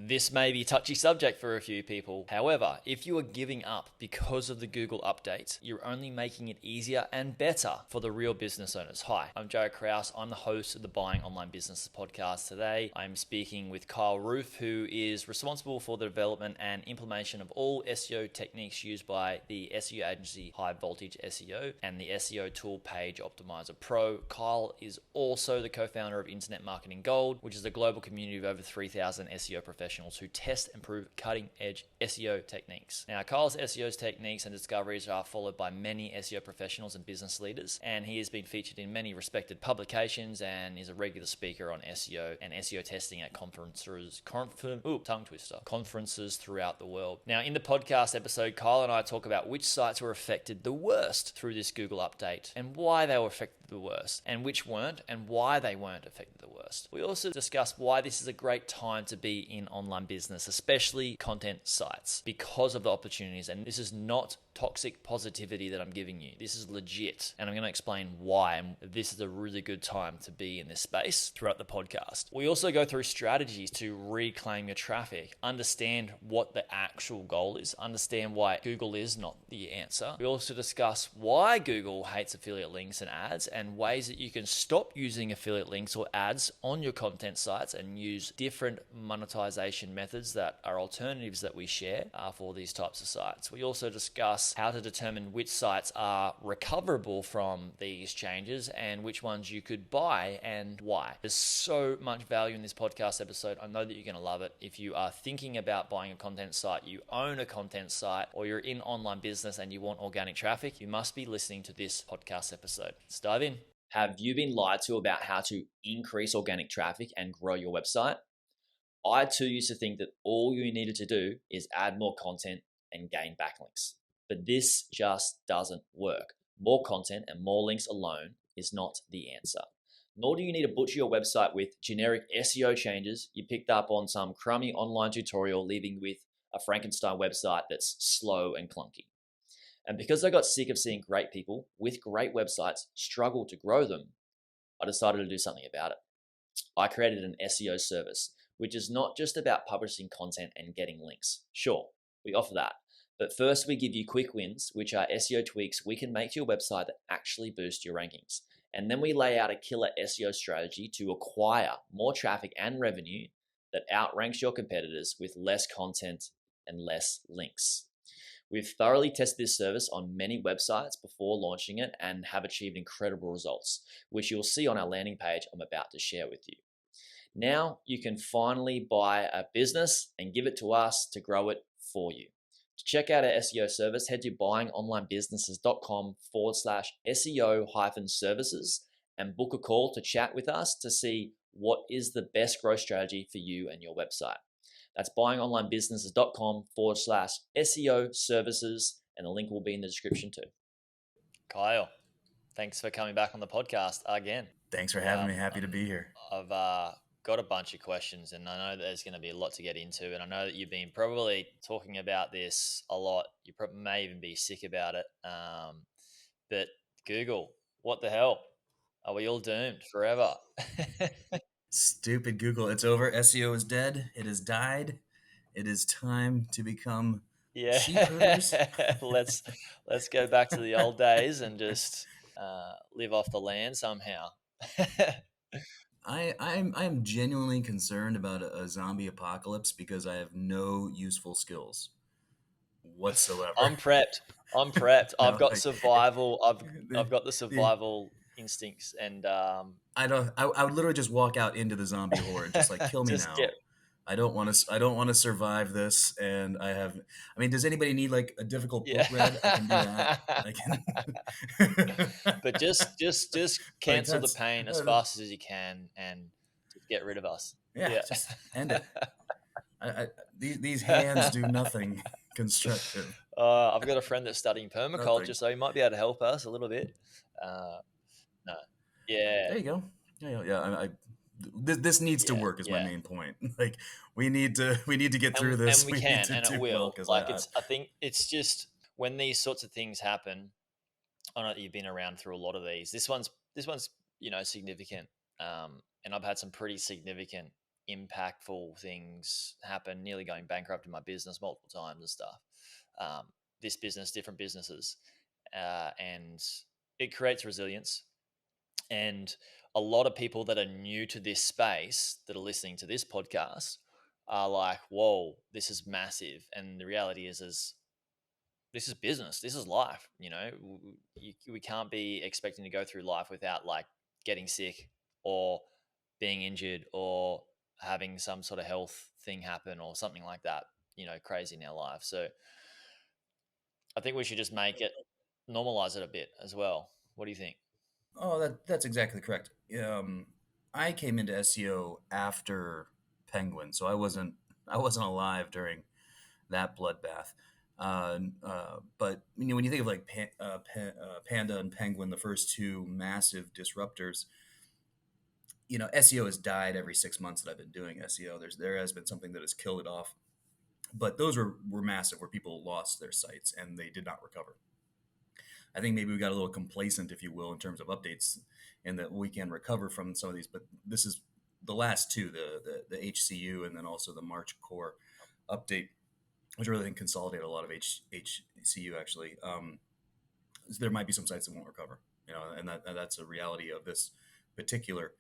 This may be a touchy subject for a few people. However, if you are giving up because of the Google update, you're only making it easier and better for the real business owners. Hi, I'm Jaryd Krause. I'm the host of the Buying Online Businesses podcast. Today, I'm speaking with Kyle, who is responsible for the development and implementation of all SEO techniques used by the SEO agency High Voltage SEO and the SEO tool Page Optimizer Pro. Kyle is also the co-founder of Internet Marketing Gold, which is a global community of over 3,000 SEO professionals who test and prove cutting-edge SEO techniques. Now, Kyle's SEO techniques and discoveries are followed by many SEO professionals and business leaders, and he has been featured in many respected publications and is a regular speaker on SEO and SEO testing at conferences throughout the world. Now, in the podcast episode, Kyle and I talk about which sites were affected the worst through this Google update and why they were affected the worst, and which weren't and why they weren't affected the worst. We also discuss why this is a great time to be in online business, especially content sites, because of the opportunities. And this is not toxic positivity that I'm giving you. This is legit. And I'm going to explain why. And this is a really good time to be in this space throughout the podcast. We also go through strategies to reclaim your traffic, understand what the actual goal is, understand why Google is not the answer. We also discuss why Google hates affiliate links and ads and ways that you can stop using affiliate links or ads on your content sites and use different monetization methods that are alternatives that we share for these types of sites. We also discuss how to determine which sites are recoverable from these changes and which ones you could buy and why. There's so much value in this podcast episode. I know that you're going to love it. If you are thinking about buying a content site, you own a content site, or you're in online business and you want organic traffic, you must be listening to this podcast episode. Let's dive in. Have you been lied to about how to increase organic traffic and grow your website? I too used to think that all you needed to do is add more content and gain backlinks. But this just doesn't work. More content and more links alone is not the answer. Nor do you need to butcher your website with generic SEO changes you picked up on some crummy online tutorial, leaving with a Frankenstein website that's slow and clunky. And because I got sick of seeing great people with great websites struggle to grow them, I decided to do something about it. I created an SEO service, which is not just about publishing content and getting links. Sure, we offer that. But first, we give you quick wins, which are SEO tweaks we can make to your website that actually boost your rankings. And then we lay out a killer SEO strategy to acquire more traffic and revenue that outranks your competitors with less content and less links. We've thoroughly tested this service on many websites before launching it and have achieved incredible results, which you'll see on our landing page I'm about to share with you. Now you can finally buy a business and give it to us to grow it for you. To check out our SEO service, head to buyingonlinebusinesses.com/SEO-services and book a call to chat with us to see what is the best growth strategy for you and your website. That's buyingonlinebusinesses.com/SEO-services, and the link will be in the description too. Kyle, thanks for coming back on the podcast again. Thanks for having me. Happy to be here. I've got a bunch of questions, and I know there's going to be a lot to get into, and I know that you've been probably talking about this a lot. You probably may even be sick about it. But Google, what the hell? Are we all doomed forever? Stupid Google. It's over. SEO is dead. It has died. It is time to become sheep herders. Let's go back to the old days and just live off the land somehow. I am genuinely concerned about a zombie apocalypse because I have no useful skills whatsoever. I'm prepped. No, I've got survival. I've got the survival instincts, and I would literally just walk out into the zombie horde, just like kill me now. I don't want to survive this, and does anybody need like a difficult book read? I can do that. But just cancel the pain as fast as you can and just get rid of us. Yeah. Just end it. These hands do nothing constructive. I've got a friend that's studying permaculture, so he might be able to help us a little bit. No. Yeah. There you go. Yeah. This needs to work is my main point. Like we need to get through this. And we can, and it will. Like I think it's just when these sorts of things happen. I know that you've been around through a lot of these. This one's significant. And I've had some pretty significant impactful things happen, nearly going bankrupt in my business multiple times and stuff. This business, different businesses, and it creates resilience. And a lot of people that are new to this space that are listening to this podcast are like, whoa, this is massive. And the reality is this is business. This is life. You know, we can't be expecting to go through life without like getting sick or being injured or having some sort of health thing happen or something like that, you know, crazy in our life. So I think we should just make it, normalize it a bit as well. What do you think? Oh, that's exactly correct. I came into SEO after Penguin, so I wasn't alive during that bloodbath. But you know, when you think of like Panda and Penguin, the first two massive disruptors, you know, SEO has died every 6 months that I've been doing SEO. There has been something that has killed it off, but those were massive, where people lost their sites and they did not recover. I think maybe we got a little complacent, if you will, in terms of updates, and that we can recover from some of these. But this is the last two, the HCU and then also the March Core update, which really think consolidate a lot of HCU actually. So there might be some sites that won't recover, you know, and that's a reality of this particular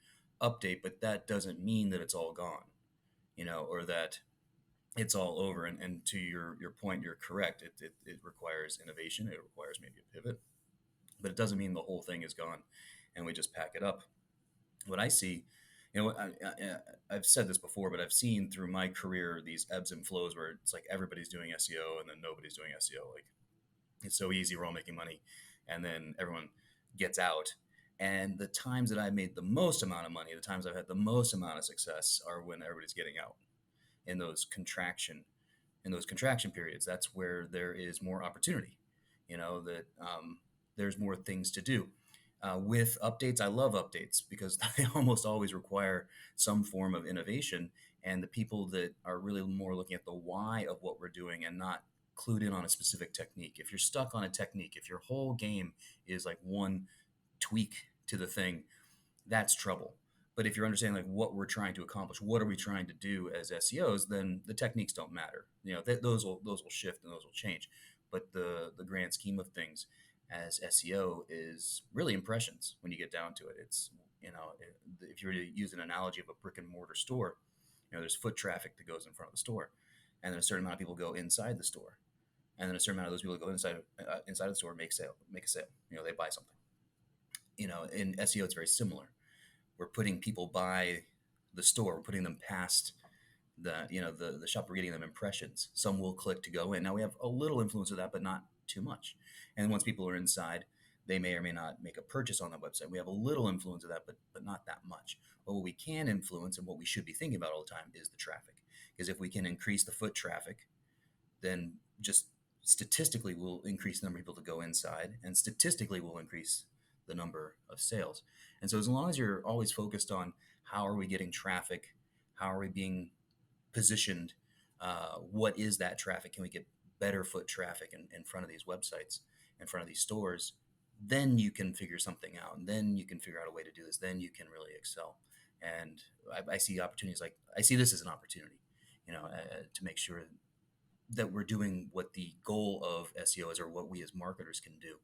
update. But that doesn't mean that it's all gone, you know, or that it's all over. And to your point, you're correct. It requires innovation. It requires maybe a pivot, but it doesn't mean the whole thing is gone and we just pack it up. What I see, you know, I've said this before, but I've seen through my career these ebbs and flows where it's like everybody's doing SEO and then nobody's doing SEO. Like, it's so easy, we're all making money, and then everyone gets out. And the times that I've made the most amount of money, the times I've had the most amount of success, are when everybody's getting out in those contraction periods. That's where there is more opportunity, you know, that there's more things to do. With updates, I love updates because they almost always require some form of innovation. And the people that are really more looking at the why of what we're doing and not clued in on a specific technique. If you're stuck on a technique, if your whole game is like one tweak to the thing, that's trouble. But if you're understanding like what we're trying to accomplish, what are we trying to do as SEOs, then the techniques don't matter. You know, those will shift and those will change. But the grand scheme of things as SEO is really impressions when you get down to it. It's, you know, if you were to use an analogy of a brick and mortar store, you know, there's foot traffic that goes in front of the store, and then a certain amount of people go inside the store, and then a certain amount of those people go inside the store make a sale. You know, they buy something. You know, in SEO, it's very similar. We're putting people by the store. We're putting them past the shop. We're getting them impressions. Some will click to go in. Now we have a little influence of that, but not too much. And once people are inside, they may or may not make a purchase on that website. We have a little influence of that, but not that much. But what we can influence and what we should be thinking about all the time is the traffic. Because if we can increase the foot traffic, then just statistically we'll increase the number of people to go inside, and statistically we'll increase the number of sales. And so as long as you're always focused on how are we getting traffic, how are we being positioned, what is that traffic, can we get better foot traffic in front of these websites, in front of these stores, then you can figure something out, and then you can figure out a way to do this, then you can really excel. And I see opportunities, like I see this as an opportunity, you know, to make sure that we're doing what the goal of SEO is, or what we as marketers can do.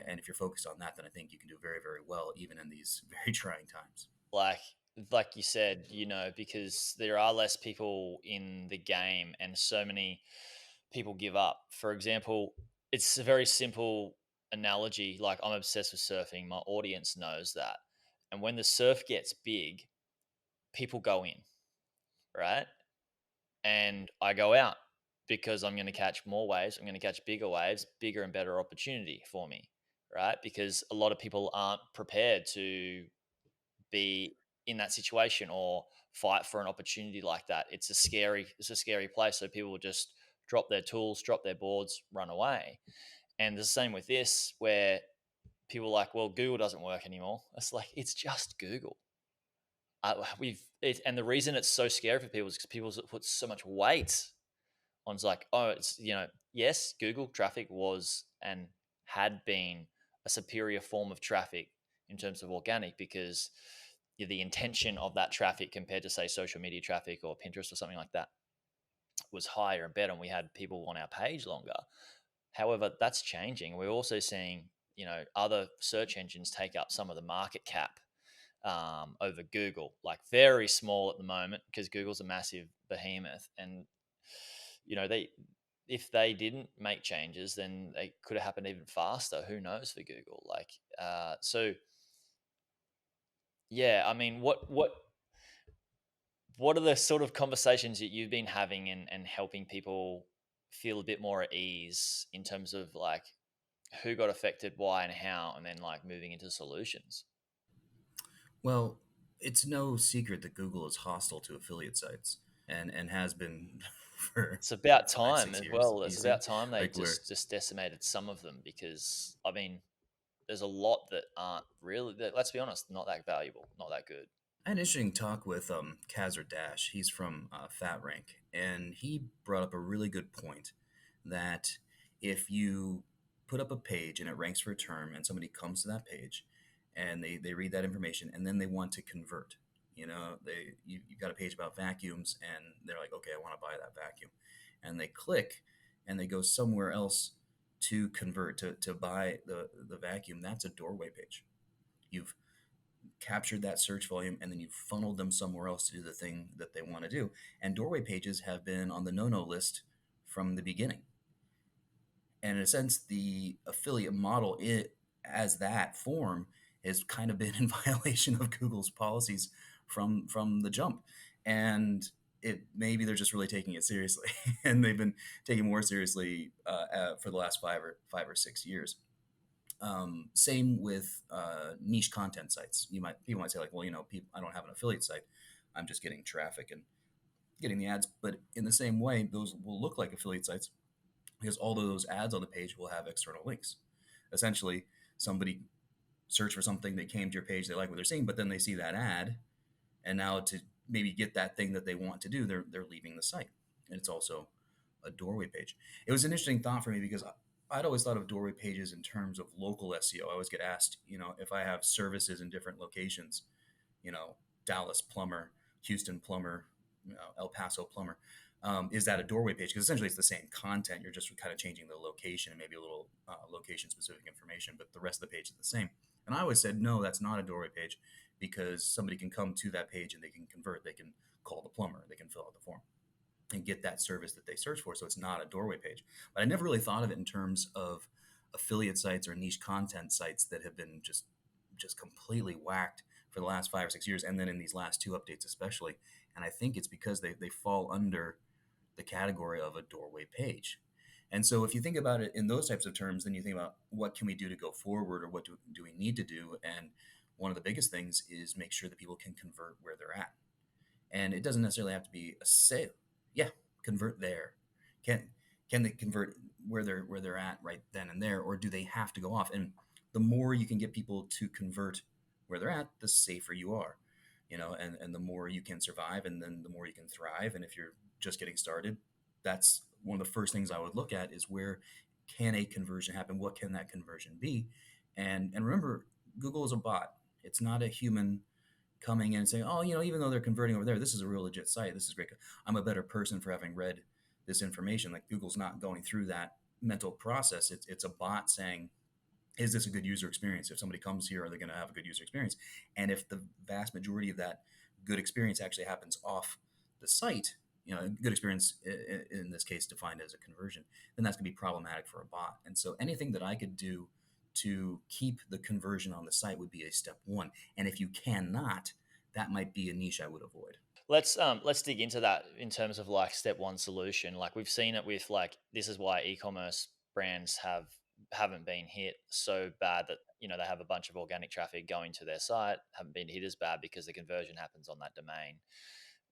And if you're focused on that, then I think you can do very, very well, even in these very trying times. Like like you said, you know, because there are less people in the game and so many people give up. For example, it's a very simple analogy. Like, I'm obsessed with surfing. My audience knows that. And when the surf gets big, people go in, right? And I go out because I'm going to catch more waves. I'm going to catch bigger waves, bigger and better opportunity for me, right? Because a lot of people aren't prepared to be in that situation or fight for an opportunity like that. It's a scary place. So people will just drop their tools, drop their boards, run away. And the same with this, where people are like, well, Google doesn't work anymore. It's like, it's just Google. And the reason it's so scary for people is because people put so much weight on. It's like, oh, it's, you know, yes, Google traffic was and had been a superior form of traffic in terms of organic, because the intention of that traffic compared to say social media traffic or Pinterest or something like that was higher and better, and we had people on our page longer. However, that's changing. We're also seeing, other search engines take up some of the market cap over Google, like very small at the moment because Google's a massive behemoth, and they if they didn't make changes, then they could have happened even faster. Who knows for Google? So yeah, I mean, what are the sort of conversations that you've been having and helping people feel a bit more at ease in terms of like who got affected, why, and how, and then like moving into solutions? Well, it's no secret that Google is hostile to affiliate sites and has been for It's about five, time six as years well. It's easily. about time they Like we're just decimated some of them because I mean, there's a lot that aren't really. That, let's be honest, not that valuable, not that good. I had an interesting talk with Kazar Dash. He's from Fat Rank, and he brought up a really good point that if you put up a page and it ranks for a term, and somebody comes to that page, and they read that information, and then they want to convert. You've got a page about vacuums, and they're like, okay, I want to buy that vacuum, and they click, and they go somewhere else to convert to buy the vacuum. That's a doorway page. You've captured that search volume and then you funneled them somewhere else to do the thing that they want to do. And doorway pages have been on the no list from the beginning. And in a sense, the affiliate model, it as that form, has kind of been in violation of Google's policies from the jump. And it maybe they're just really taking it seriously, and they've been taking more seriously for the last 5 or 6 years. Same with niche content sites. People might say like, well, I don't have an affiliate site. I'm just getting traffic and getting the ads. But in the same way, those will look like affiliate sites because all of those ads on the page will have external links. Essentially, somebody search for something, they came to your page, they like what they're seeing, but then they see that ad, and now to maybe get that thing that they want to do, they're leaving the site, and it's also a doorway page. It was an interesting thought for me because I'd always thought of doorway pages in terms of local SEO. I always get asked, if I have services in different locations, you know, Dallas plumber, Houston plumber, El Paso plumber. Is that a doorway page? Because essentially it's the same content. You're just kind of changing the location and maybe a little location specific information, but the rest of the page is the same. And I always said, no, that's not a doorway page because somebody can come to that page and they can convert. They can call the plumber. They can fill out the form and get that service that they search for. So it's not a doorway page. But I never really thought of it in terms of affiliate sites or niche content sites that have been just completely whacked for the last 5 or 6 years, and then in these last two updates especially. And I think it's because they fall under the category of a doorway page. And so if you think about it in those types of terms, then you think about what can we do to go forward, or what do we need to do? And one of the biggest things is make sure that people can convert where they're at. And it doesn't necessarily have to be a sale. Yeah, convert there. Can can they convert where they're at right then and there, or do they have to go off? And the more you can get people to convert where they're at, the safer you are. And the more you can survive, and then the more you can thrive. And if you're just getting started, that's one of the first things I would look at is where can a conversion happen? What can that conversion be? And remember, Google is a bot. It's not a human coming in and saying, oh, even though they're converting over there, this is a real legit site. This is great. I'm a better person for having read this information. Like Google's not going through that mental process. It's a bot saying, is this a good user experience? If somebody comes here, are they going to have a good user experience? And if the vast majority of that good experience actually happens off the site, good experience in this case defined as a conversion, then that's going to be problematic for a bot. And so anything that I could do to keep the conversion on the site would be a step one. And if you cannot, that might be a niche I would avoid. Let's dig into that in terms of like step one solution. Like we've seen it with like this is why e-commerce brands haven't been hit so bad that they have a bunch of organic traffic going to their site, haven't been hit as bad because the conversion happens on that domain.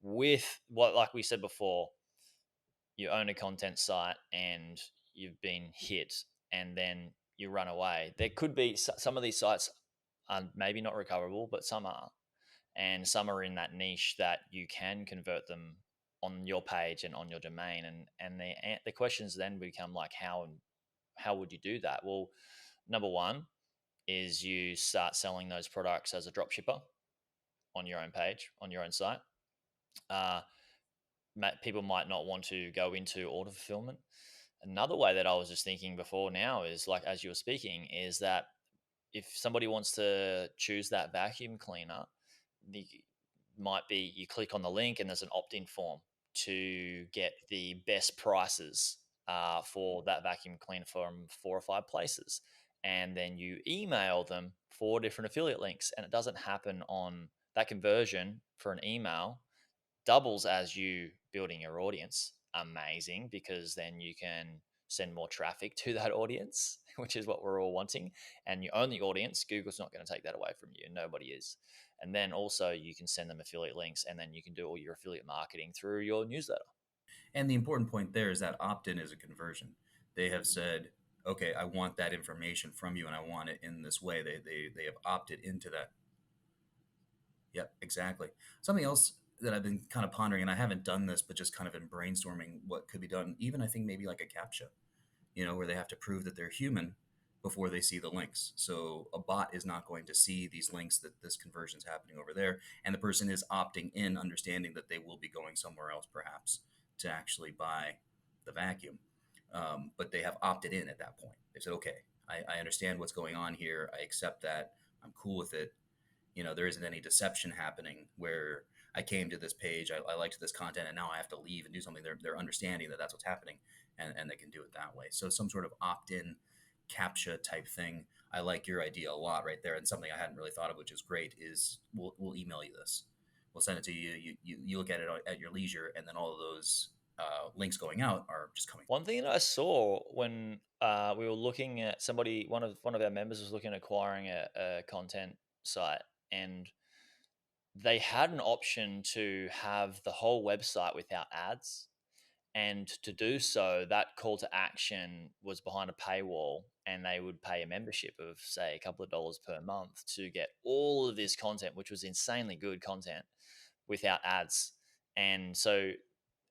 With what, like we said before, you own a content site and you've been hit and then you run away. There could be some of these sites are maybe not recoverable, but some are, and some are in that niche that you can convert them on your page and on your domain. And the questions then become like how would you do that? Well, number one is you start selling those products as a drop shipper. on your own page, on your own site. Uh, People might not want to go into order fulfillment. Another way that I was just thinking before now is like, as you were speaking, is that if somebody wants to choose that vacuum cleaner, the might be you click on the link and there's an opt-in form to get the best prices for that vacuum cleaner from 4 or 5 places, and then you email them 4 different affiliate links, and it doesn't happen on that conversion for an email doubles as you building your audience. Amazing, because then you can send more traffic to that audience, which is what we're all wanting. And you own the audience. Google's not going to take that away from you. Nobody is. And then also you can send them affiliate links, and then you can do all your affiliate marketing through your newsletter. And the important point there is that opt-in is a conversion. They have said, okay, I want that information from you and I want it in this way. They have opted into that. Yep, exactly. Something else that I've been kind of pondering, and I haven't done this, but just kind of in brainstorming what could be done, even I think maybe like a CAPTCHA, where they have to prove that they're human before they see the links. So a bot is not going to see these links that this conversion is happening over there, and the person is opting in, understanding that they will be going somewhere else, perhaps, to actually buy the vacuum. But they have opted in at that point. They said, okay, I understand what's going on here. I accept that. I'm cool with it. There isn't any deception happening where I came to this page, I liked this content, and now I have to leave and do something. They're understanding that that's what's happening, and they can do it that way. So some sort of opt-in CAPTCHA type thing. I like your idea a lot right there, and something I hadn't really thought of, which is great, is we'll email you this. We'll send it to you. You look at it at your leisure, and then all of those links going out are just coming. One thing that I saw when we were looking at somebody, one of our members was looking at acquiring a content site, and they had an option to have the whole website without ads. And to do so, that call to action was behind a paywall, and they would pay a membership of, say, a couple of dollars per month to get all of this content, which was insanely good content, without ads. And so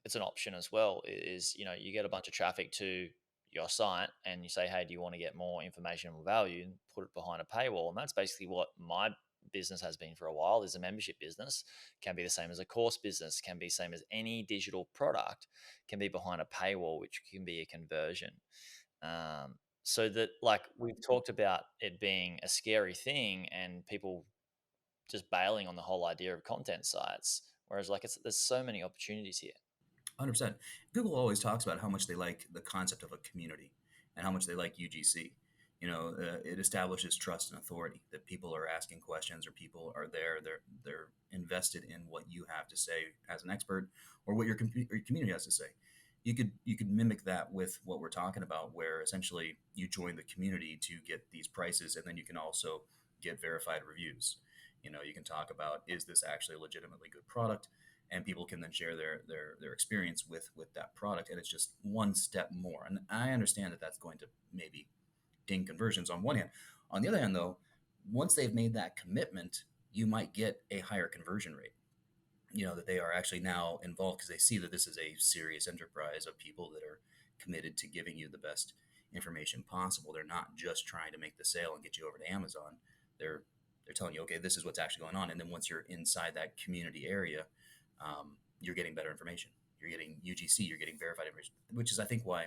it's an option as well. Is you get a bunch of traffic to your site, and you say, hey, do you want to get more information or value, and put it behind a paywall. And that's basically what my business has been for a while. Is a membership business. Can be the same as a course business, can be the same as any digital product, can be behind a paywall, which can be a conversion. So that, like, we've talked about it being a scary thing and people just bailing on the whole idea of content sites, whereas like there's so many opportunities here. 100%. Google always talks about how much they like the concept of a community and how much they like UGC. It establishes trust and authority, that people are asking questions, or people are there. They're invested in what you have to say as an expert, or what your community has to say. You could mimic that with what we're talking about, where essentially you join the community to get these prices, and then you can also get verified reviews. You can talk about, is this actually a legitimately good product, and people can then share their experience with that product, and it's just one step more. And I understand that that's going to maybe ding conversions on one hand. On the other hand, though, once they've made that commitment, you might get a higher conversion rate. That they are actually now involved because they see that this is a serious enterprise of people that are committed to giving you the best information possible. They're not just trying to make the sale and get you over to Amazon. They're telling you, okay, this is what's actually going on. And then once you're inside that community area, you're getting better information. You're getting UGC. You're getting verified information, which is, I think, why,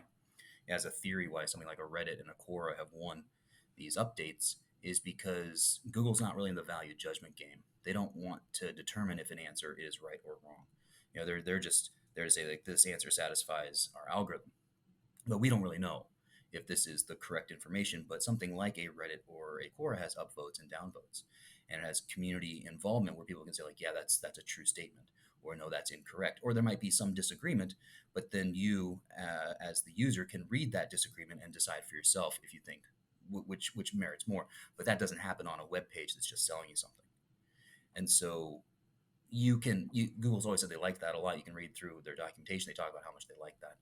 as a theory, why something like a Reddit and a Quora have won these updates, is because Google's not really in the value judgment game. They don't want to determine if an answer is right or wrong. They're just there to say, like, this answer satisfies our algorithm, but we don't really know if this is the correct information. But something like a Reddit or a Quora has upvotes and downvotes, and it has community involvement where people can say, like, yeah, that's a true statement, or no, that's incorrect, or there might be some disagreement, but then you, as the user, can read that disagreement and decide for yourself if you think which merits more. But that doesn't happen on a web page that's just selling you something. And so Google's always said they like that a lot. You can read through their documentation. They talk about how much they like that.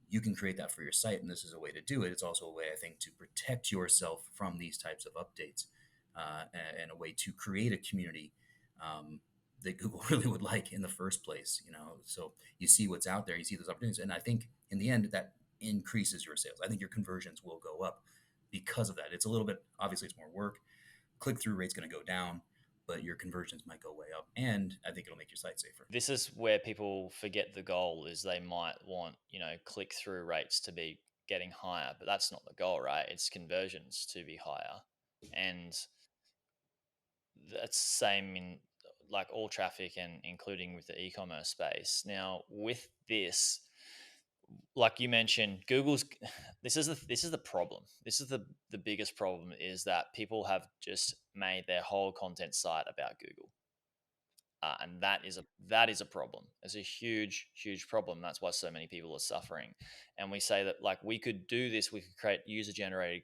You can create that for your site, and this is a way to do it. It's also a way, I think, to protect yourself from these types of updates, and a way to create a community that Google really would like in the first place. So you see what's out there, you see those opportunities, and I think in the end that increases your sales. I think your conversions will go up because of that. It's a little bit, obviously, it's more work. Click-through rate's going to go down, but your conversions might go way up, and I think it'll make your site safer. This is where people forget the goal is they might want, click through rates to be getting higher, but that's not the goal, right? It's conversions to be higher. And that's same in like all traffic and including with the e-commerce space. Now, with this, like you mentioned, Google's this is the problem. This is the biggest problem is that people have just made their whole content site about Google. And that is a problem. It's a huge problem. That's why so many people are suffering. And we say that like we could do this. We could create user generated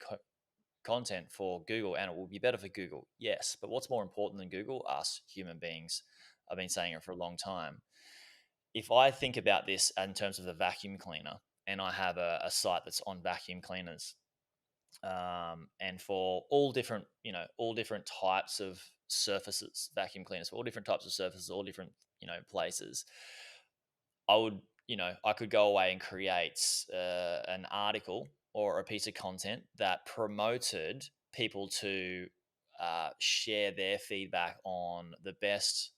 content for Google, and it will be better for Google. Yes, but what's more important than Google? Us human beings. I've been saying it for a long time. If I think about this in terms of the vacuum cleaner, and I have a site that's on vacuum cleaners, and for all different types of surfaces, vacuum cleaners for all different types of surfaces, all different places. I could go away and create an article or a piece of content that promoted people to share their feedback on the best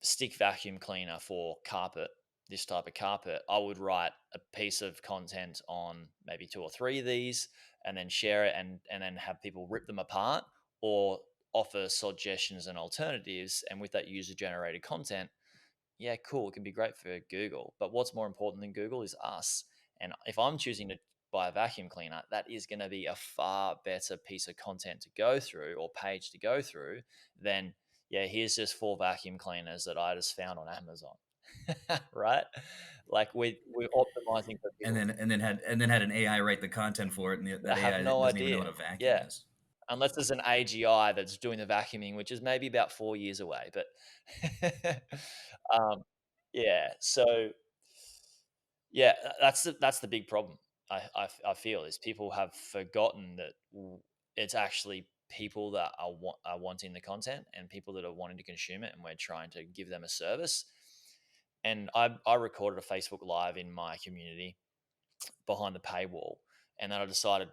stick vacuum cleaner for carpet, this type of carpet. I would write a piece of content on maybe two or three of these and then share it and then have people rip them apart or offer suggestions and alternatives. And with that user generated content, yeah, cool. It can be great for Google. But what's more important than Google is us. And if I'm choosing to buy a vacuum cleaner, that is going to be a far better piece of content to go through or page to go through than, yeah, here's just 4 vacuum cleaners that I just found on Amazon. Right? Like we're optimizing for And people. then had an AI write the content for it, and I that have AI no doesn't even know what idea. a vacuum Yeah. is. Unless there's an AGI that's doing the vacuuming, which is maybe about 4 years away. But um, yeah, so yeah, that's the big problem. I feel is people have forgotten that it's actually people that are wanting the content and people that are wanting to consume it, and we're trying to give them a service. And I recorded a Facebook Live in my community behind the paywall, and then I decided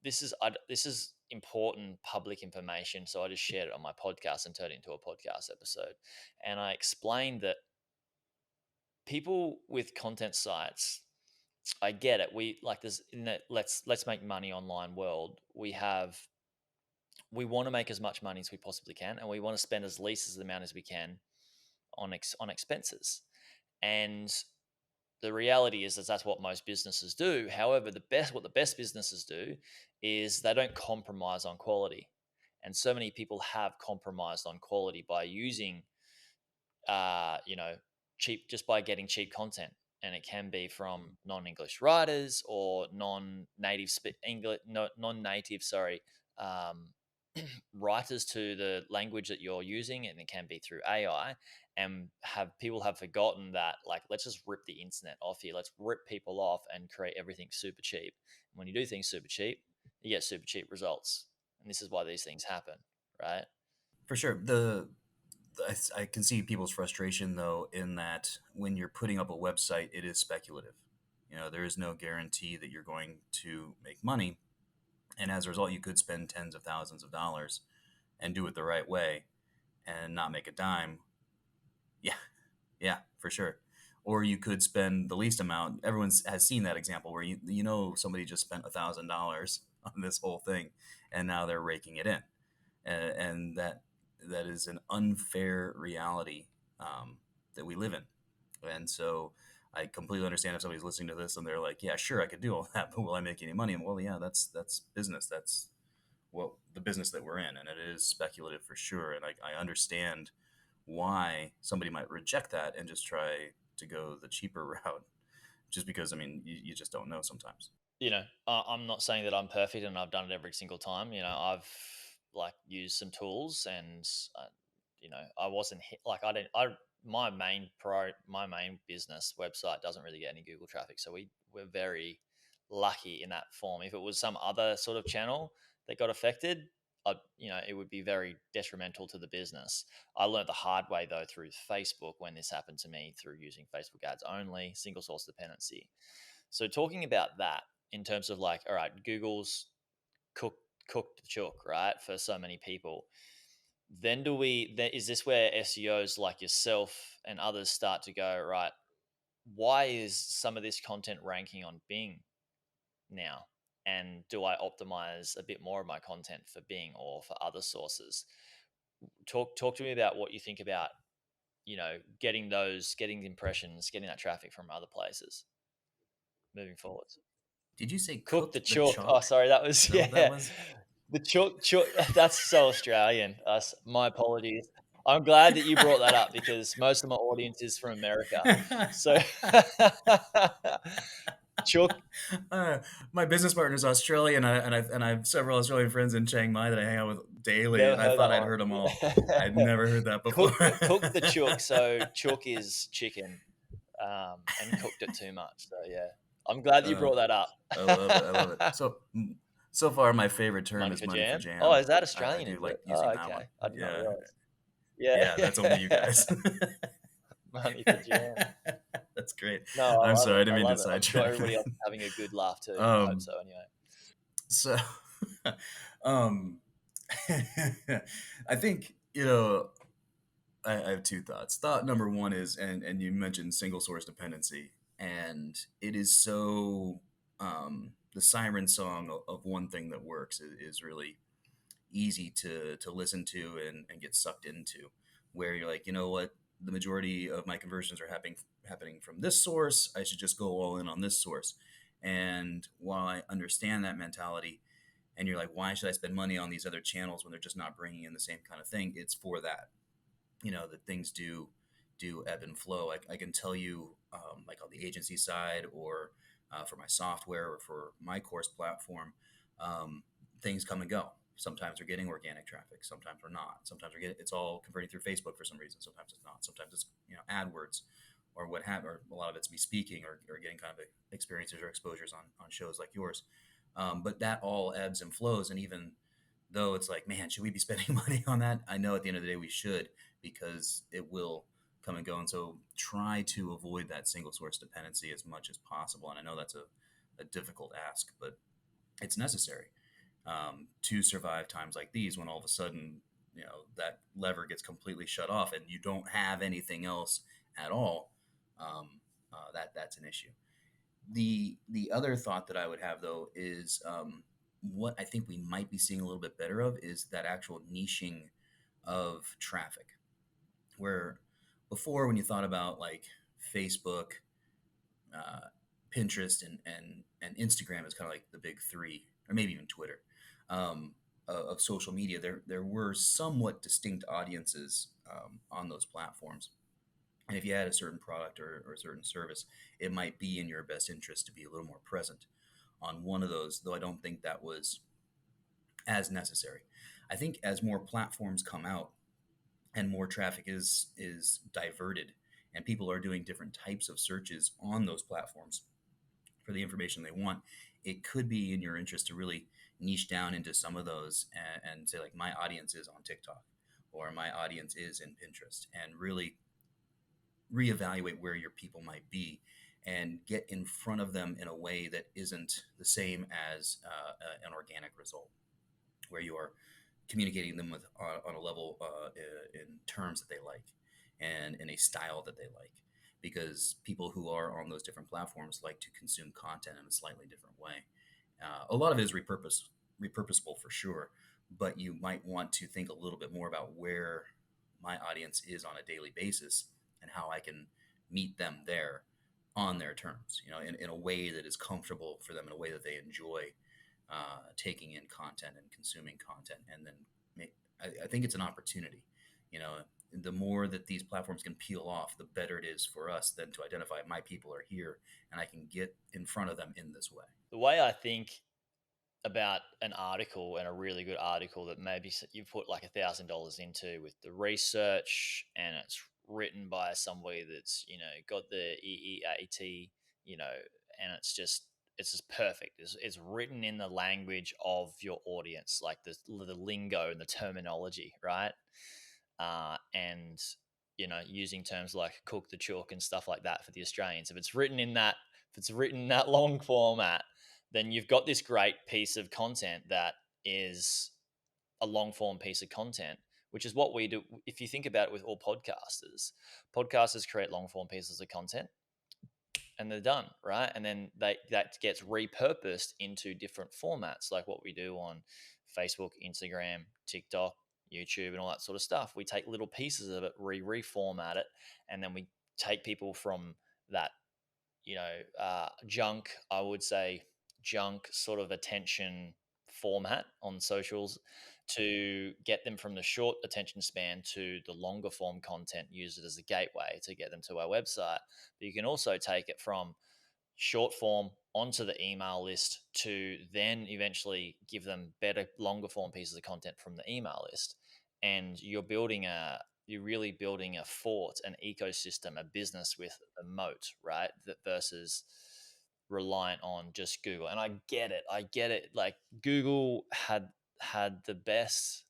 this is important public information, so I just shared it on my podcast and turned it into a podcast episode. And I explained that people with content sites, I get it. We like this in that let's make money online world. We want to make as much money as we possibly can, and we want to spend as least as the amount as we can on expenses. And the reality is that that's what most businesses do. However, what the best businesses do is they don't compromise on quality. And so many people have compromised on quality by using cheap, just by getting cheap content. And it can be from non-English writers or English, non-native, sorry, um, writers to the language that you're using, and it can be through AI. And have forgotten that, like, let's just rip the internet off here. Let's rip people off and create everything super cheap. And when you do things super cheap, you get super cheap results. And this is why these things happen, right? For sure. I can see people's frustration though in that when you're putting up a website, it is speculative. There is no guarantee that you're going to make money, and as a result, you could spend tens of thousands of dollars and do it the right way and not make a dime. Yeah, yeah, for sure. Or you could spend the least amount. Everyone has seen that example where somebody just spent $1,000 on this whole thing, and now they're raking it in, and that is an unfair reality that we live in. And so I completely understand if somebody's listening to this and they're like, "Yeah, sure, I could do all that, but will I make any money?" And well, yeah, that's business. That's the business that we're in, and it is speculative for sure. And I understand why somebody might reject that and just try to go the cheaper route, just because you just don't know sometimes. I'm not saying that I'm perfect and I've done it every single time. I've like used some tools, and I wasn't like I didn't. I my main business website doesn't really get any Google traffic, so we're very lucky in that form. If it was some other sort of channel that got affected, it would be very detrimental to the business. I learned the hard way though through Facebook when this happened to me through using Facebook ads only, single source dependency. So talking about that in terms of like, all right, Google's cooked the chook, right, for so many people. then is this where SEOs like yourself and others start to go, right, why is some of this content ranking on Bing now? And do I optimize a bit more of my content for Bing or for other sources? Talk to me about what you think about, getting the impressions, getting that traffic from other places moving forwards. Did you say Cook the cooked the chook. Oh, chalk? sorry, that was Is that what that yeah. was? The chook. That's so Australian. Us. My apologies. I'm glad that you brought that up because most of my audience is from America. So chook. uh, my business partner is Australian, and I have several Australian friends in Chiang Mai that I hang out with daily, Never and I heard that thought I'd one. heard them all. I'd Yeah. never heard that before. Cook the chook. So chook is chicken, and cooked it too much. So yeah, I'm glad that you uh, brought that up. I love it. I love it. So far, my favorite term Money is for money for jam. Oh, jam. is that I Australian? do Is like it? Oh, using that one. okay. I did not Yeah, realize. Yeah. yeah, that's only you guys. Money for jam. That's great. No, I I'm love sorry, I it. didn't I mean to love it. I'm sure sidetrack. everybody else is having a good laugh too. I hope um, so. Anyway. so, um, I think I have two thoughts. Thought number one is, and you mentioned single source dependency, and it is so the siren song of one thing that works is really easy to listen to and get sucked into, where you're like, you know what, the majority of my conversions are happening from this source. I should just go all in on this source. And while I understand that mentality, and you're like, why should I spend money on these other channels when they're just not bringing in the same kind of thing? It's for that, that things do ebb and flow. I can tell you, like on the agency side, or for my software, or for my course platform, um, things come and go. Sometimes we're getting organic traffic, sometimes we're not. Sometimes it's all converting through Facebook for some reason. Sometimes it's not. Sometimes it's AdWords, or what have, or a lot of it's me speaking, or getting kind of experiences or exposures on shows like yours. But that all ebbs and flows, and even though it's like, man, should we be spending money on that? I know at the end of the day we should, because it will come and go. And so try to avoid that single source dependency as much as possible. And I know that's a difficult ask, but it's necessary to survive times like these, when all of a sudden, that lever gets completely shut off and you don't have anything else at all. That's an issue. The other thought that I would have, though, is what I think we might be seeing a little bit better of is that actual niching of traffic, where before, when you thought about like Facebook, uh, Pinterest, and Instagram as kind of like the big three, or maybe even Twitter, of social media, there were somewhat distinct audiences on those platforms. And if you had a certain product or a certain service, it might be in your best interest to be a little more present on one of those, though I don't think that was as necessary. I think as more platforms come out and more traffic is diverted, and people are doing different types of searches on those platforms for the information they want, it could be in your interest to really niche down into some of those, and say, like, my audience is on TikTok, or my audience is in Pinterest, and really reevaluate where your people might be, and get in front of them in a way that isn't the same as an organic result, where you are communicating them with on a level, in terms that they like, and in a style that they like, because people who are on those different platforms like to consume content in a slightly different way. A lot of it is repurposable for sure, but you might want to think a little bit more about where my audience is on a daily basis, and how I can meet them there on their terms, in a way that is comfortable for them, in a way that they enjoy taking in content and consuming content. And then I think it's an opportunity. You know, the more that these platforms can peel off, the better it is for us then to identify my people are here, and I can get in front of them in this way. The way I think about an article, and a really good article that maybe you put like $1,000 into, with the research, and it's written by somebody that's got the EEAT, and it's just perfect. It's written in the language of your audience, like the lingo and the terminology, right? And using terms like cook the chalk and stuff like that for the Australians. If it's written in that long format, then you've got this great piece of content that is a long form piece of content which is what we do. If you think about it with all podcasters create long form pieces of content and they're done, right? And then that gets repurposed into different formats, like what we do on Facebook, Instagram, TikTok, YouTube, and all that sort of stuff. We take little pieces of it, reformat it, and then we take people from that, junk, I would say, junk sort of attention format on socials to get them from the short attention span to the longer form content, use it as a gateway to get them to our website. But you can also take it from short form onto the email list to then eventually give them better longer form pieces of content from the email list. And you're really building a fort, an ecosystem, a business with a moat, right? That versus reliant on just Google. And I get it. Like Google had the best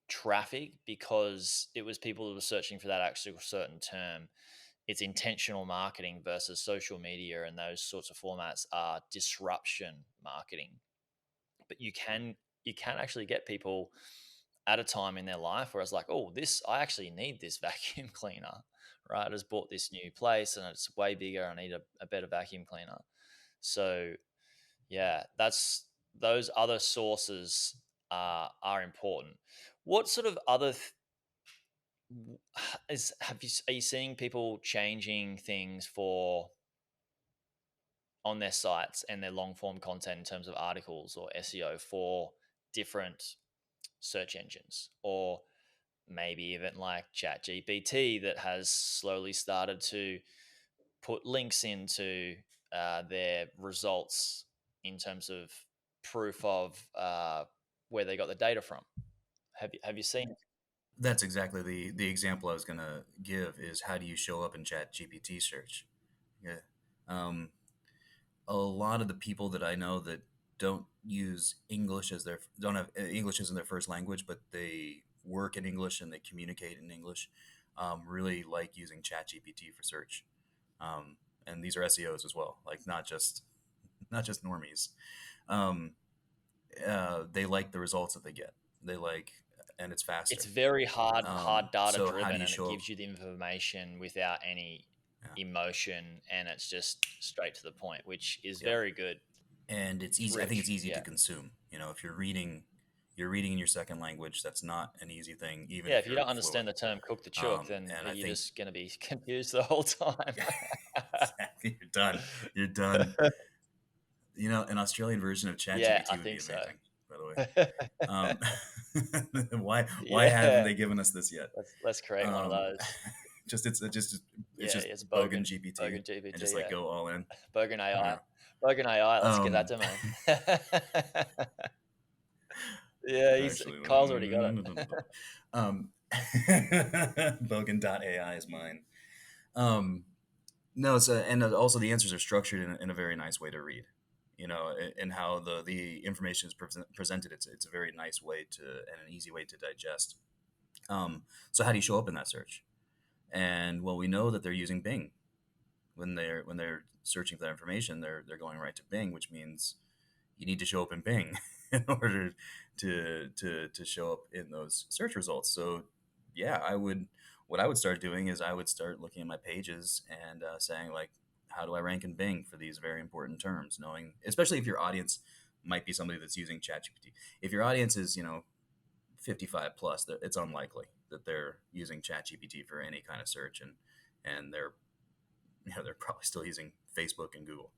traffic because it was people who were searching for that actual certain term. It's intentional marketing versus social media, and those sorts of formats are disruption marketing. But you can actually get people at a time in their life where it's like, oh, this I actually need this vacuum cleaner, right? I just bought this new place and it's way bigger. I need a better vacuum cleaner. So yeah, that's those other sources are important. What sort of other are you seeing people changing things for on their sites and their long form content in terms of articles or SEO for different search engines, or maybe even like ChatGPT that has slowly started to put links into their results in terms of proof of where they got the data from? Have you seen? That's exactly the example I was gonna give is how do you show up in Chat GPT search? Yeah. Um, a lot of the people that I know that don't use English as their don't have English as in their first language, but they work in English and they communicate in English, really like using ChatGPT for search. Um, and these are SEOs as well, like not just normies. Um, they like the results that they get. They like, and it's It's faster. very hard data So how do driven, you and it show up? gives you the information without any Yeah, emotion, and it's just straight to the point, which is yeah. very good. And it's It's easy. I think it's rich. easy to Yeah. consume. If you're reading in your second language. That's not an easy thing, even Yeah, if if you you're don't fluent. understand the term cook the chook, then And I you're think just going to be confused the whole time. exactly, you're done. You're done. An Australian version of Yeah, I ChatGPT would be think so. amazing. By the way, um, why haven't Yeah, they given us this yet? let's create one of Um, those. it's Yeah, just it's Bogan Bogan, GPT Bogan and just GPT. like Yeah, go all in. Bogan I don't AI, know. Bogan AI. Let's get that Um, domain. Yeah, he's actually, Kyle's already got it. um, Bogan.ai is mine. Um, no, so and also the answers are structured in a very nice way to read. And how the information is presented. It's a very nice way to and an easy way to digest. So how do you show up in that search? And well, we know that they're using Bing when they're searching for that information. They're going right to Bing, which means you need to show up in Bing in order to show up in those search results. So yeah, what I would start doing is I would start looking at my pages and saying like, how do I rank in Bing for these very important terms? Knowing, especially if your audience might be somebody that's using ChatGPT. If your audience is 55 plus, it's unlikely that they're using ChatGPT for any kind of search, and they're probably still using Facebook and Google.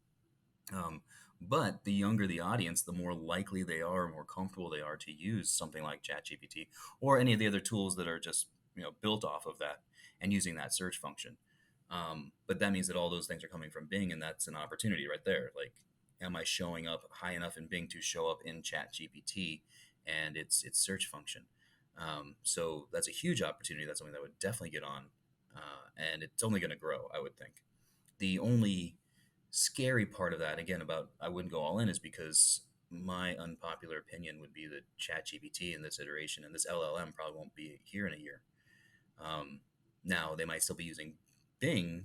But the younger the audience, the more likely they are, more comfortable they are to use something like ChatGPT or any of the other tools that are just built off of that and using that search function. But that means that all those things are coming from Bing, and that's an opportunity right there. Like, am I showing up high enough in Bing to show up in ChatGPT and its search function? So that's a huge opportunity. That's something that would definitely get on, and it's only going to grow, I would think. The only scary part of that, again, about I wouldn't go all in, is because my unpopular opinion would be that ChatGPT in this iteration and this LLM probably won't be here in a year. Um, Now they might still be using Bing,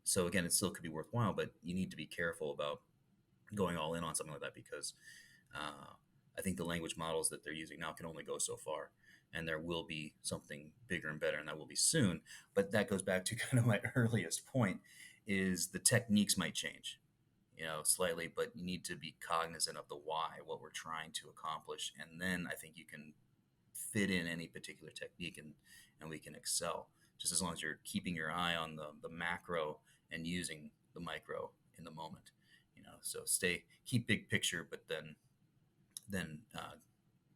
so again, it still could be worthwhile, but you need to be careful about going all in on something like that because I think the language models that they're using now can only go so far, and there will be something bigger and better, and that will be soon. But that goes back to kind of my earliest point: is the techniques might change, slightly, but you need to be cognizant of the why, what we're trying to accomplish, and then I think you can fit in any particular technique, and we can excel just as long as you're keeping your eye on the macro and using the micro in the moment. So keep big picture, but then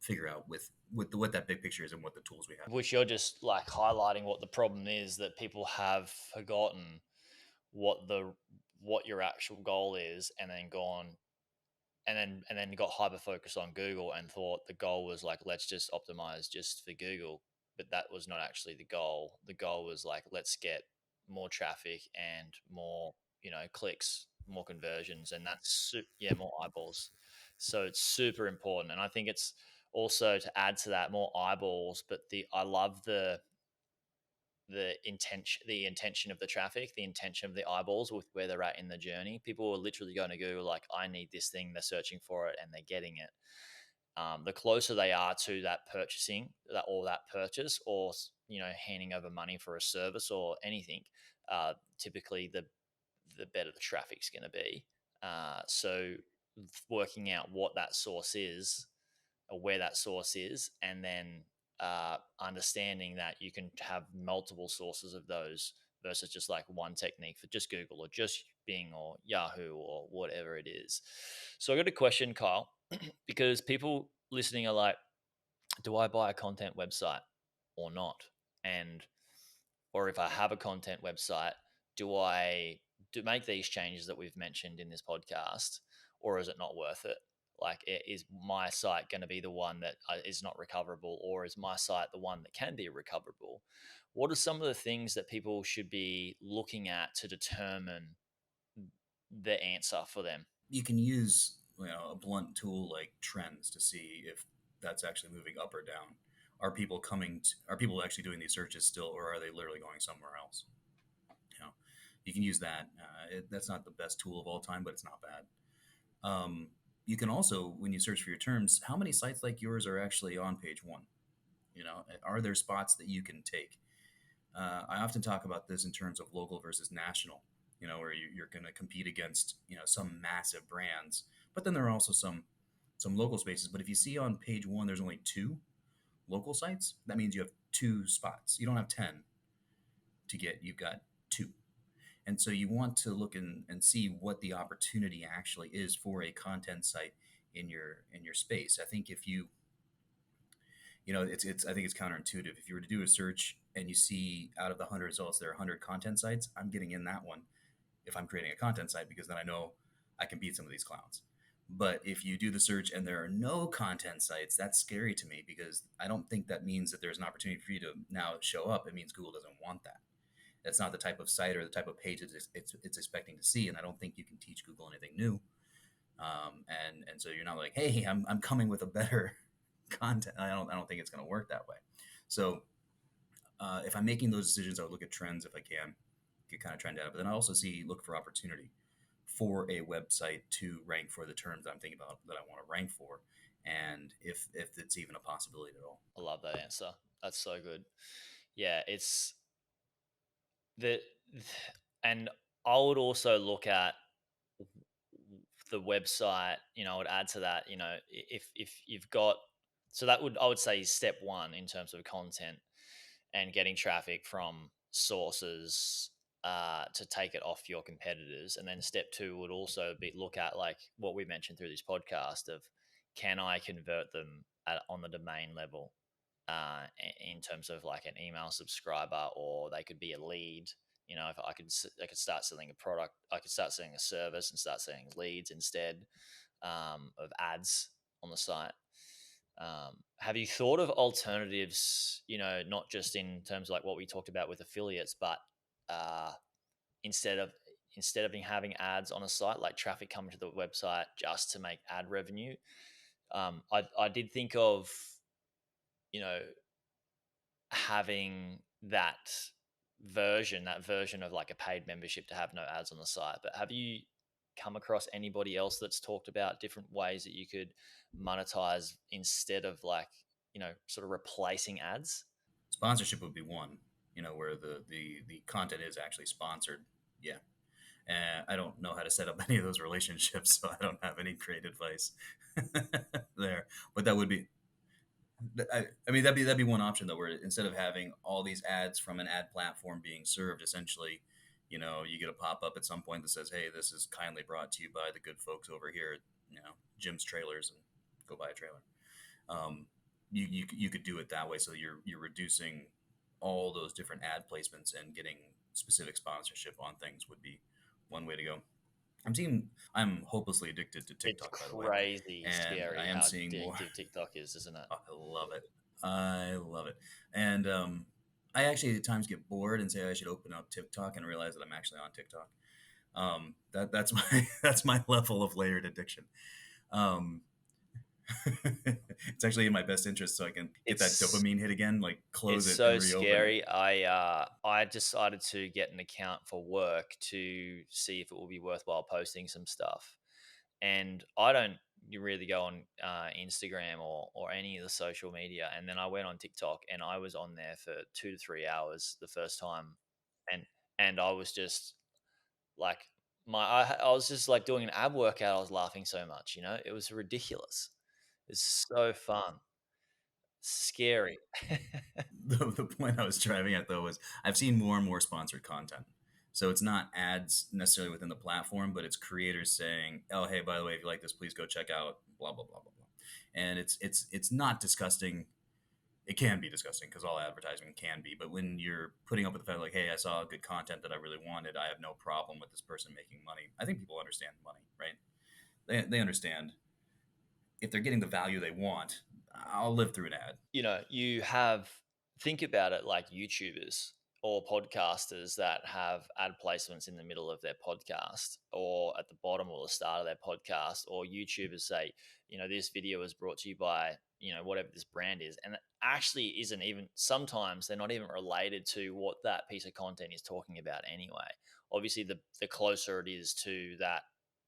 figure out what that big picture is and what the tools we have. Which you're just like highlighting what the problem is, that people have forgotten what your actual goal is, and then gone and then got hyper focused on Google and thought the goal was like, let's just optimize just for Google. But that was not actually the goal. The goal was like, let's get more traffic and more, clicks, more conversions, and yeah, more eyeballs. So it's super important. And I think it's also, to add to that, more eyeballs, but I love the intention of the traffic, the intention of the eyeballs with where they're at in the journey. People are literally going to Google like, I need this thing, they're searching for it and they're getting it. The closer they are to that purchase, or handing over money for a service or anything, typically the better the traffic's going to be. So working out what that source is, or where that source is, and then understanding that you can have multiple sources of those versus just like one technique for just Google or just Bing or Yahoo or whatever it is. So I got a question, Kyle, because people listening are like, do I buy a content website or not? And or if I have a content website, do I make these changes that we've mentioned in this podcast, or is it not worth it? Like, is my site going to be the one that is not recoverable, or is my site the one that can be recoverable? What are some of the things that people should be looking at to determine the answer for them? You can use a blunt tool like trends to see if that's actually moving up or down. Are people actually doing these searches still, or are they literally going somewhere else? you know you can use that. That's not the best tool of all time, but it's not bad. You can also, when you search for your terms, how many sites like yours are actually on page one? Are there spots that you can take? I often talk about this in terms of local versus national, where you're going to compete against, some massive brands, but then there are also some local spaces. But if you see on page one, there's only two local sites, that means you have two spots. You don't have 10 to get, you've got two. And so you want to look and see what the opportunity actually is for a content site in your space. I think if it's I think it's counterintuitive. If you were to do a search and you see out of the 100 results there are 100 content sites, I'm getting in that one if I'm creating a content site, because then I know I can beat some of these clowns. But if you do the search and there are no content sites, that's scary to me, because I don't think that means that there's an opportunity for you to now show up. It means Google doesn't want that. That's not the type of site or the type of page it's expecting to see, and I don't think you can teach Google anything new. And so you're not like, hey, I'm coming with a better content. I don't think it's going to work that way. So if I'm making those decisions, I would look at trends if I can, get kind of trend data. But then I also look for opportunity for a website to rank for the terms that I'm thinking about that I want to rank for, and if it's even a possibility at all. I love that answer. That's so good. Yeah, it's the and I would also look at the website. I would add to that. If you've got, so that would, I would say, step one in terms of content and getting traffic from sources to take it off your competitors. And then step two would also be look at like what we mentioned through this podcast of, can I convert them on the domain level, in terms of like an email subscriber, or they could be a lead. If I could start selling a product, I could start selling a service and start selling leads instead of ads on the site. Have you thought of alternatives, not just in terms of like what we talked about with affiliates, but uh, instead of having ads on a site, like traffic coming to the website just to make ad revenue? I did think of, you know, having that version of like a paid membership to have no ads on the site. But have you come across anybody else that's talked about different ways that you could monetize instead of like, sort of replacing ads? Sponsorship would be one, where the content is actually sponsored. Yeah. And I don't know how to set up any of those relationships, so I don't have any great advice there. But that would be, I mean, that'd be one option though, where instead of having all these ads from an ad platform being served, essentially, you get a pop up at some point that says, "Hey, this is kindly brought to you by the good folks over here at Jim's Trailers, and go buy a trailer." Um, you could do it that way, so you're reducing all those different ad placements and getting specific sponsorship on things would be one way to go. I'm hopelessly addicted to It's TikTok, by the way, crazy and I scary am how seeing more. addictive TikTok is, isn't it? Oh, I love it. I love it. And I actually at times get bored and say I should open up TikTok and realize that I'm actually on TikTok. That's my that's my level of layered addiction. Um, it's actually in my best interest so I can get that It's dopamine hit again, like it's close it so and reopen it. scary. I decided to get an account for work to see if it will be worthwhile posting some stuff. And I don't really go on Instagram or any of the social media. And then I went on TikTok and I was on there for 2 to 3 hours the first time, and I was just like I was just like doing an ab workout. I was laughing so much, it was ridiculous. It's so fun, scary. The point I was driving at though was I've seen more and more sponsored content. So it's not ads necessarily within the platform, but it's creators saying, "Oh, hey, by the way, if you like this, please go check out blah blah blah blah blah." And it's not disgusting. It can be disgusting because all advertising can be. But when you're putting up with the fact like, "Hey, I saw good content that I really wanted. I have no problem with this person making money." I think people understand money, right? They understand if they're getting the value they want. I'll live through an ad. You have, think about it like YouTubers or podcasters that have ad placements in the middle of their podcast or at the bottom or the start of their podcast, or YouTubers say, this video is brought to you by, whatever this brand is. And it actually isn't even, sometimes they're not even related to what that piece of content is talking about anyway. Obviously, the closer it is to that,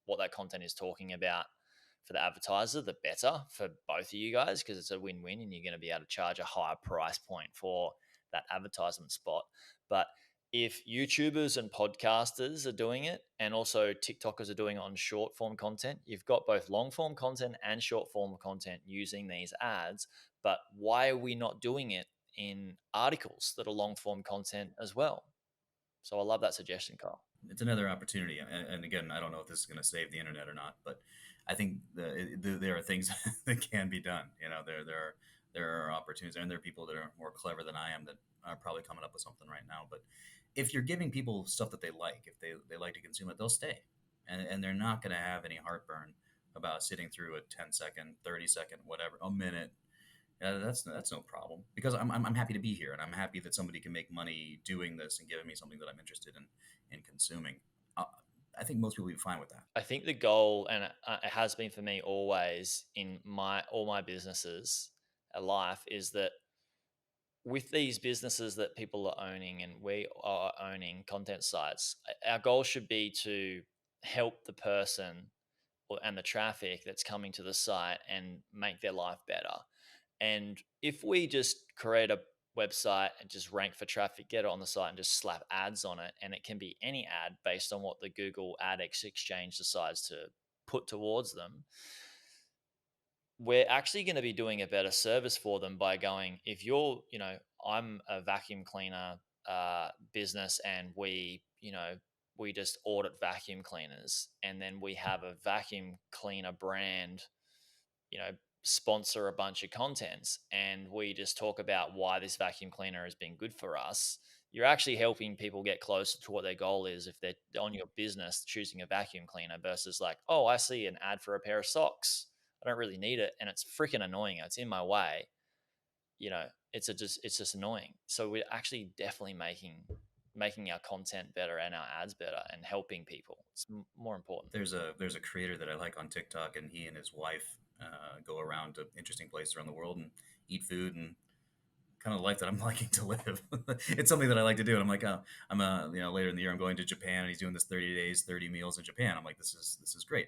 what that content is talking about, for the advertiser, the better for both of you guys, because it's a win-win and you're going to be able to charge a higher price point for that advertisement spot. But if YouTubers and podcasters are doing it and also TikTokers are doing it on short form content, you've got both long form content and short form content using these ads. But why are we not doing it in articles that are long form content as well? So I love that suggestion, Kyle. It's another opportunity. And again, I don't know if this is going to save the internet or not, but I think there are things that can be done. There are opportunities, and there are people that are more clever than I am that are probably coming up with something right now. But if you're giving people stuff that they like, if they like to consume it, they'll stay, and they're not going to have any heartburn about sitting through a 10-second, 30-second, whatever, a minute. That's no problem because I'm happy to be here, and I'm happy that somebody can make money doing this and giving me something that I'm interested in consuming. Uh, I think most people will be fine with that. I think the goal, and it has been for me always in all my businesses, life, is that with these businesses that people are owning and we are owning content sites, our goal should be to help the person and the traffic that's coming to the site and make their life better. And if we just create a website and just rank for traffic, get it on the site and just slap ads on it, and it can be any ad based on what the Google Ad Exchange decides to put towards them, we're actually going to be doing a better service for them by going, if you're, I'm a vacuum cleaner business, and we just audit vacuum cleaners, and then we have a vacuum cleaner brand, you know, sponsor a bunch of contents, and we just talk about why this vacuum cleaner has been good for us. You're actually helping people get closer to what their goal is if they're on your business choosing a vacuum cleaner versus like, oh, I see an ad for a pair of socks. I don't really need it, and it's freaking annoying. It's in my way. It's just annoying. So we're actually definitely making our content better and our ads better and helping people. It's more important. There's a creator that I like on TikTok, and he and his wife go around to interesting places around the world and eat food and kind of life that I'm liking to live. It's something that I like to do. And I'm like, oh, later in the year I'm going to Japan, and he's doing this 30 days, 30 meals in Japan. I'm like, this is great.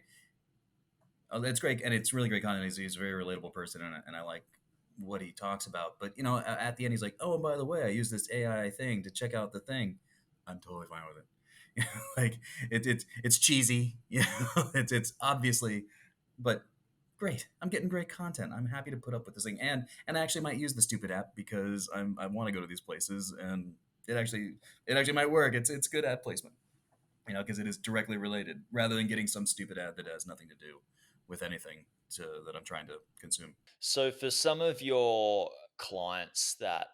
Oh, it's great, and it's really great content. He's a very relatable person, and I like what he talks about. But at the end, he's like, "Oh, and by the way, I use this AI thing to check out the thing." I'm totally fine with it. Like it's cheesy, it's obviously, but great. I'm getting great content. I'm happy to put up with this thing, and I actually might use the stupid app because I want to go to these places, and it actually might work. It's good ad placement, because it is directly related rather than getting some stupid ad that has nothing to do with anything that I'm trying to consume. So for some of your clients that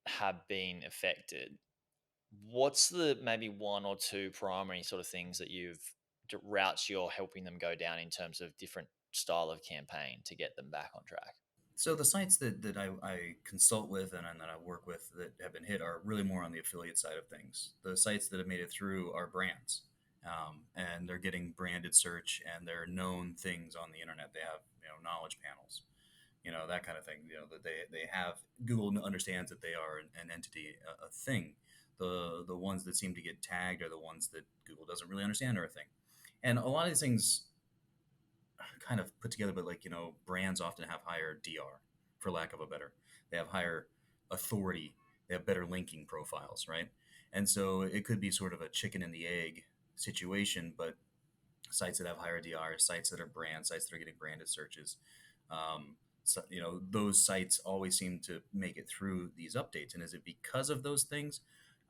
have been affected, what's the maybe one or two primary sort of things that routes you're helping them go down in terms of different style of campaign to get them back on track? So the sites that I consult with and that I work with that have been hit are really more on the affiliate side of things. The sites that have made it through are brands, and they're getting branded search and they're known things on the internet. They have knowledge panels, that kind of thing. That they have Google understands that they are an entity, a thing. The ones that seem to get tagged are the ones that Google doesn't really understand are a thing, and a lot of these things kind of put together, but brands often have higher DR, for lack of a better. They have higher authority. They have better linking profiles, right? And so it could be sort of a chicken and the egg situation, but sites that have higher DR, sites that are brands, sites that are getting branded searches, so, those sites always seem to make it through these updates. And is it because of those things?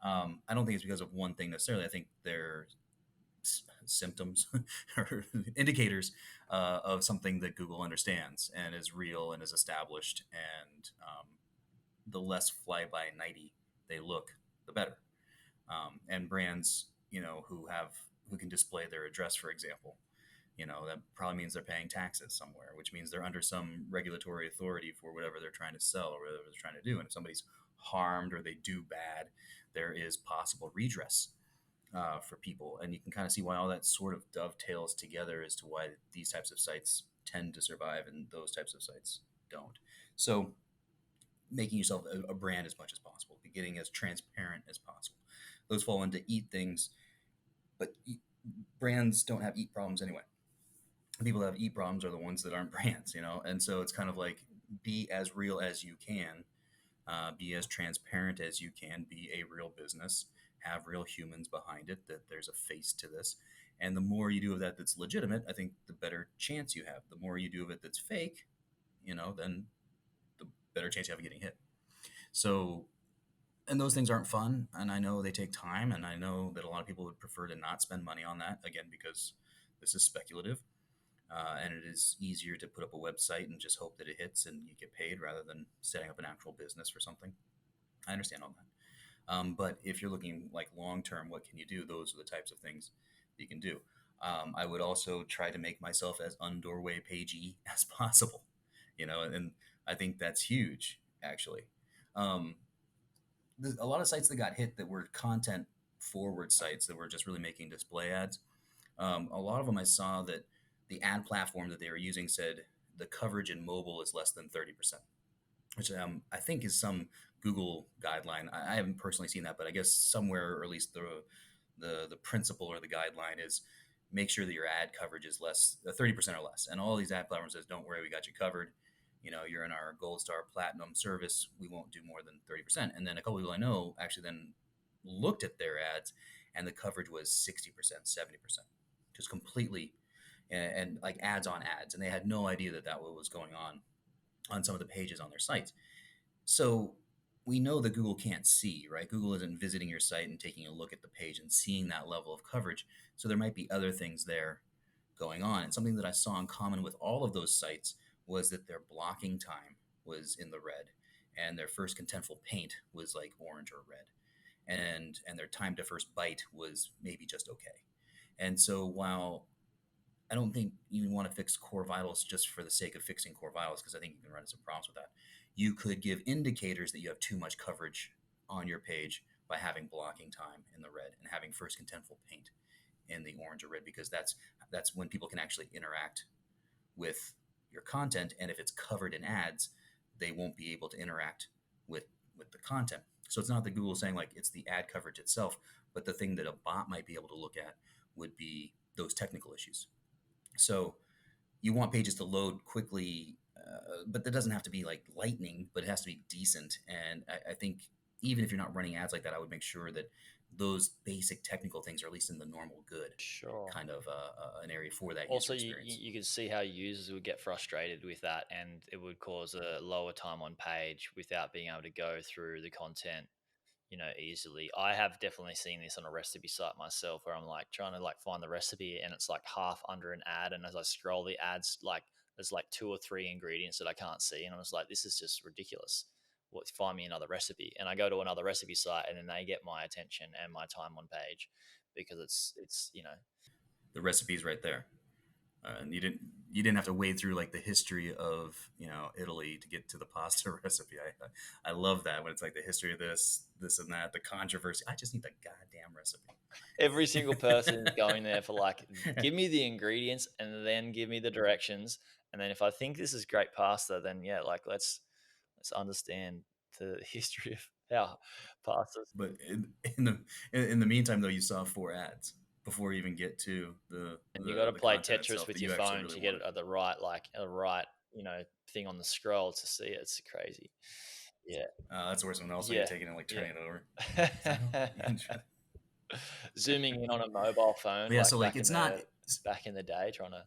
I don't think it's because of one thing necessarily. I think they're symptoms or indicators of something that Google understands and is real and is established. And the less fly by nighty they look, the better. And brands, who can display their address, for example, that probably means they're paying taxes somewhere, which means they're under some regulatory authority for whatever they're trying to sell or whatever they're trying to do. And if somebody's harmed or they do bad, there is possible redress for people. And you can kind of see why all that sort of dovetails together as to why these types of sites tend to survive and those types of sites don't. So making yourself a brand as much as possible, getting as transparent as possible. Those fall into eat things, but brands don't have eat problems anyway. People that have eat problems are the ones that aren't brands, and so it's kind of like be as real as you can, be as transparent as you can, be a real business, have real humans behind it, that there's a face to this. And the more you do of that that's legitimate, I think the better chance you have. The more you do of it that's fake, then the better chance you have of getting hit. So, and those things aren't fun, and I know they take time, and I know that a lot of people would prefer to not spend money on that, again, because this is speculative. And it is easier to put up a website and just hope that it hits and you get paid rather than setting up an actual business for something. I understand all that. But if you're looking like long term, what can you do? Those are the types of things you can do. I would also try to make myself as undoorway pagey as possible, and I think that's huge, actually. Um, a lot of sites that got hit that were content forward sites that were just really making display ads. A lot of them I saw that the ad platform that they were using said the coverage in mobile is less than 30%, which I think is some Google guideline. I haven't personally seen that, but I guess somewhere, or at least the principle or the guideline is make sure that your ad coverage is less 30% or less. And all these ad platforms says, don't worry, we got you covered. You're in our Gold Star Platinum service. We won't do more than 30%. And then a couple of people I know actually then looked at their ads, and the coverage was 60%, 70%, just completely and like ads on ads, and they had no idea that was going on some of the pages on their sites. So we know that Google can't see, right? Google isn't visiting your site and taking a look at the page and seeing that level of coverage. So there might be other things there going on. And something that I saw in common with all of those sites was that their blocking time was in the red, and their first contentful paint was like orange or red, and their time to first byte was maybe just okay. And so while I don't think you want to fix core vitals just for the sake of fixing core vitals, because I think you can run into some problems with that. You could give indicators that you have too much coverage on your page by having blocking time in the red and having first contentful paint in the orange or red, because that's when people can actually interact with your content. And if it's covered in ads, they won't be able to interact with the content. So it's not that Google is saying like it's the ad coverage itself, but the thing that a bot might be able to look at would be those technical issues. So you want pages to load quickly but that doesn't have to be like lightning, but it has to be decent. And I think even if you're not running ads like that, I would make sure that those basic technical things are at least in the normal good Sure. kind of an area for that user Also, experience. you could see how users would get frustrated with that, and it would cause a lower time on page without being able to go through the content, easily. I have definitely seen this on a recipe site myself, where I'm like trying to like find the recipe, and it's like half under an ad, and as I scroll the ads, like there's like 2 or 3 ingredients that I can't see, and I was like, this is just ridiculous. What, find me another recipe, and I go to another recipe site, and then they get my attention and my time on page because it's. The recipe's right there. And you didn't have to wade through like the history of Italy to get to the pasta recipe. I love that when it's like the history of this and that, the controversy. I just need the goddamn recipe. Every single person is going there for like, give me the ingredients and then give me the directions, and then if I think this is great pasta, then yeah, like let's understand the history of how pastas. But in the meantime, though, you saw 4 ads before you even get to And you got to the play content Tetris itself with that your you actually phone really to get wanted. it at the right, thing on the scroll to see it. It's crazy. Yeah. That's the worst one. Also, you're Yeah. taking it like turning it over. Yeah. Zooming in on a mobile phone, But yeah, like so like it's not back in the day, trying to,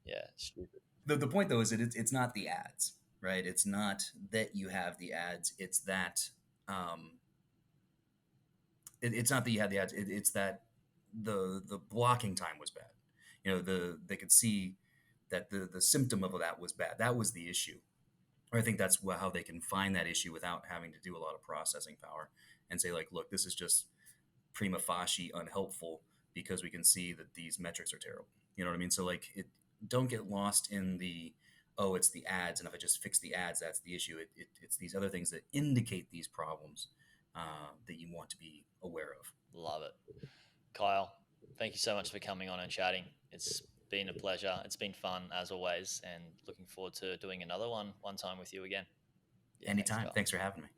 yeah, stupid. the point though is that it's not the ads, right? It's not that you have the ads. It's that um, it's not that you had the ads. It's that the blocking time was bad. They could see that the symptom of that was bad. That was the issue. Or I think that's how they can find that issue without having to do a lot of processing power and say like, look, this is just prima facie unhelpful because we can see that these metrics are terrible. You know what I mean? So like don't get lost in the, oh, it's the ads, and if I just fix the ads, that's the issue. It's these other things that indicate these problems that you want to be aware of. Love it. Kyle, thank you so much for coming on and chatting. It's been a pleasure. It's been fun as always, and looking forward to doing another one time with you again. Yeah, Anytime. Kyle. Thanks for having me.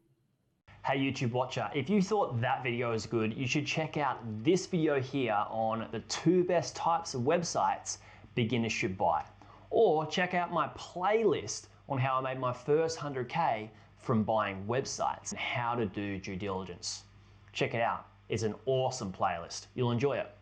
Hey YouTube watcher, if you thought that video was good, you should check out this video here on the 2 best types of websites beginners should buy. Or check out my playlist on how I made my first 100K from buying websites and how to do due diligence. Check it out. It's an awesome playlist. You'll enjoy it.